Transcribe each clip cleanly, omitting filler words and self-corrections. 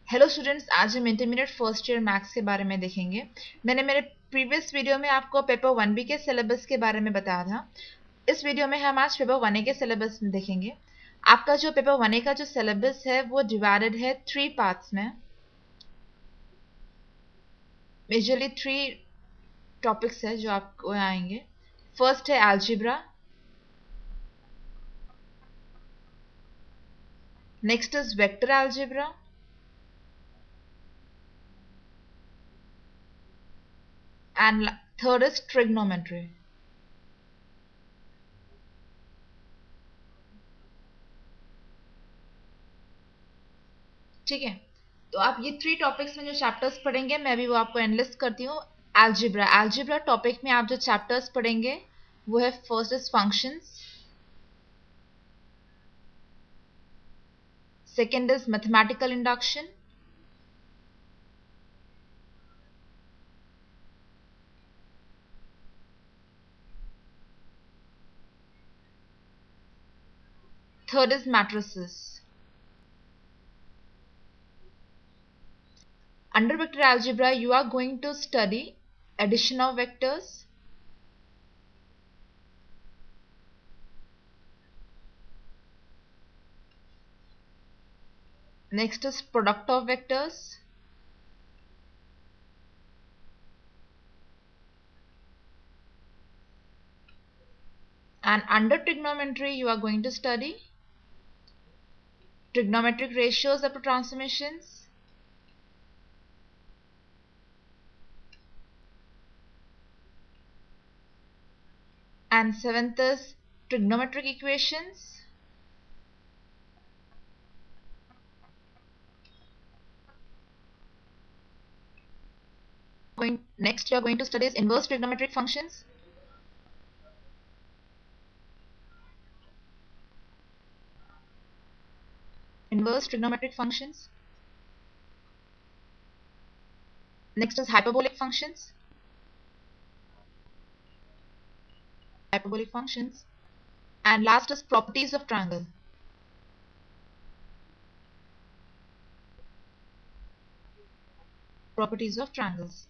Hello students, आज हम intermediate first year maths के बारे में देखेंगे। मैंने मेरे प्रीवियस वीडियो में आपको पेपर 1B के सिलेबस के बारे में बताया था। इस वीडियो में हम आज पेपर 1A के सिलेबस में देखेंगे। आपका जो पेपर 1A का जो सिलेबस है वो डिवाइडेड है 3 पार्ट्स में। मेजरली 3 टॉपिक्स है जो आपको आएंगे। फर्स्ट है algebra, next is vector algebra, and third is trigonometry. ठीक है, तो आप ये 3 टॉपिक्स में जो चैप्टर्स पढ़ेंगे मैं भी वो आपको एनलिस्ट करती हूँ। अलजेब्रा टॉपिक में आप जो चैप्टर्स पढ़ेंगे वो है first is functions, second is mathematical induction, third is matrices. Under vector algebra, you are going to study addition of vectors, next is product of vectors, and under trigonometry, you are going to study trigonometric ratios of transformations, and seventh is trigonometric equations, next you are going to study inverse trigonometric functions, inverse trigonometric functions, next is hyperbolic functions, and last is properties of triangle. Properties of triangles.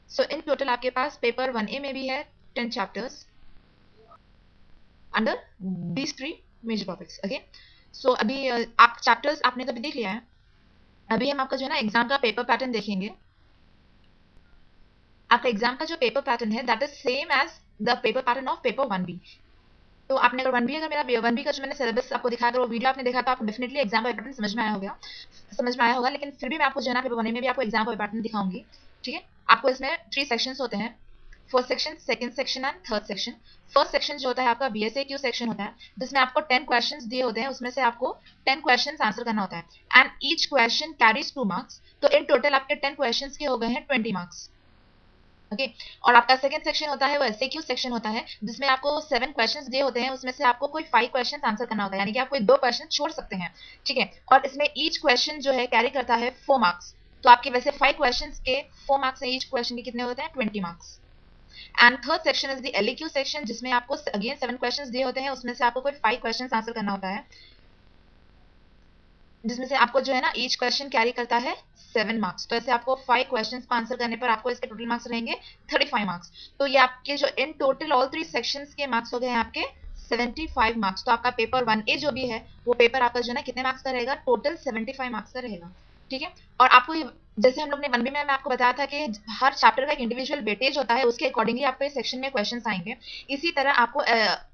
So in total आपके पास paper 1A में भी है 10 chapters under these 3 major topics. Okay, so अभी आप chapters आपने तो अभी देख लिया है। अभी हम आपका जो है ना एग्जाम का पेपर पैटर्न देखेंगे। आपका एग्जाम का जो पेपर पैटर्न है that is same as the paper pattern of paper 1B। तो आपने अगर 1B का जो मैंने सिलेबस आपको दिखाया, अगर वो वीडियो आपने देखा तो आपको डेफिनेटली एग्जाम का पैटर्न समझ में आया होगा। लेकिन फिर भी मैं आपको जो है ना पेपर 1A में भी आपको एग्जाम का पैटर्न दिखाऊंगी। ठीक है, आपको इसमें 3 सेक्शंस होते हैं, first section, second section and third section. First section जो होता है आपका BSAQ सेक्शन होता है, जिसमें आपको 10 क्वेश्चंस दिए होते हैं, उसमें से आपको 10 क्वेश्चंस आंसर करना होता है and each question carries 2 marks. तो इन टोटल आपके 10 क्वेश्चंस के हो गए हैं 20 मार्क्स। ओके, और आपका सेकंड सेक्शन होता है वो SAQ सेक्शन होता है, जिसमें आपको 7 क्वेश्चंस दिए होते हैं, उसमें से आपको कोई 5 क्वेश्चंस आंसर करना होता है, यानी कि आप कोई 2 क्वेश्चन छोड़ सकते हैं। ठीक है, और इसमें ईच क्वेश्चन जो है कैरी करता है 4 मार्क्स। तो आपके वैसे 5 क्वेश्चंस के 4 मार्क्स है, ईच क्वेश्चन के कितने होते हैं 20 marks. And third section is the LAQ section, जिसमें आपको अगेन 7 क्वेश्चंस दिए होते हैं, उसमें से आपको कोई 5 क्वेश्चंस आंसर करना होता है, जिसमें से आपको जो है ना ईच क्वेश्चन कैरी करता है 7 मार्क्स। तो ऐसे आपको 5 क्वेश्चंस को आंसर करने पर आपको इसके टोटल मार्क्स रहेंगे 35 मार्क्स। तो ये आपके जो इन टोटल ऑल 3 सेक्शंस के मार्क्स हो गए हैं आपके 75 मार्क्स। तो आपका पेपर 1A जो भी है वो पेपर आपका जो है ना कितने मार्क्स का रहेगा, टोटल 75 मार्क्स का रहेगा। ठीक है, और आपको जैसे हम लोग ने 1B में मैं आपको बताया था कि हर चैप्टर का एक इंडिविजुअल वेटेज होता है, उसके अकॉर्डिंगली आपको इस सेक्शन में क्वेश्चंस आएंगे। इसी तरह आपको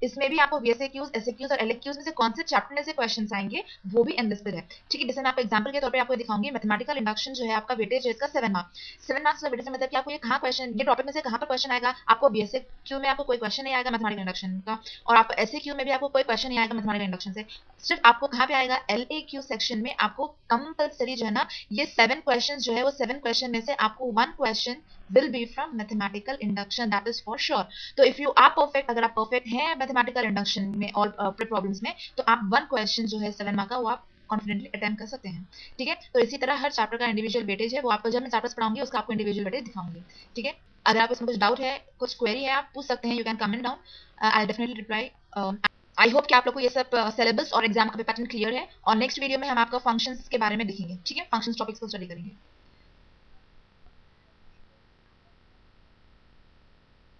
इसमें भी आपको BSAQs, SAQs और LAQs में से कौन से चैप्टर में से क्वेश्चंस आएंगे वो भी एनलिस्टेड है। ठीक है, जैसे मैं आपको एग्जांपल के तौर पे आपको दिखाऊंगी, मैथमेटिकल इंडक्शन जो है आपका वेटेज है इसका 7 मार्क्स। 7 मार्क्स का वेटेज मतलब कि आपको ये कहाँ क्वेश्चन, ये टॉपिक में से कहाँ पर क्वेश्चन आएगा, आपको BSAQ में आपको कोई क्वेश्चन नहीं आएगा मैथमेटिकल इंडक्शन का, और आपको SAQ में भी आपको कोई क्वेश्चन नहीं आएगा मैथमेटिकल इंडक्शन से। सिर्फ आपको कहाँ पे आएगा, LAQ सेक्शन में आपको कंपल्सरी जो है ना ये 7 क्वेश्चन जो है वो 7 क्वेश्चन में से आपको 1 question will be from mathematical induction, that is for sure. तो if you are perfect, अगर आप परफेक्ट हैं मैथमेटिकल इंडक्शन में और प्रॉब्लम्स में, तो आप 1 क्वेश्चन जो है 7 मार्क का वो आप कॉन्फिडेंटली अटेम्प्ट कर सकते हैं। ठीक है, तो इसी तरह हर चैप्टर का इंडिविजुअल वेटेज है, वो आपको जब मैं चैप्टर्स पढ़ाऊंगी उसका आपको इंडिविजुअल वेटेज दिखाऊंगी। ठीक है, अगर आप इसमें कुछ डाउट है, कुछ क्वेरी है, आप पूछ सकते हैं, you can comment down, I definitely reply I hope कि आप लोग को ये सब सिलेबस और एग्जाम का पैटर्न क्लियर है, और नेक्स्ट वीडियो में हम आपका फंक्शंस के बारे में देखेंगे, ठीक है, फंक्शंस टॉपिक्स को स्टडी करेंगे।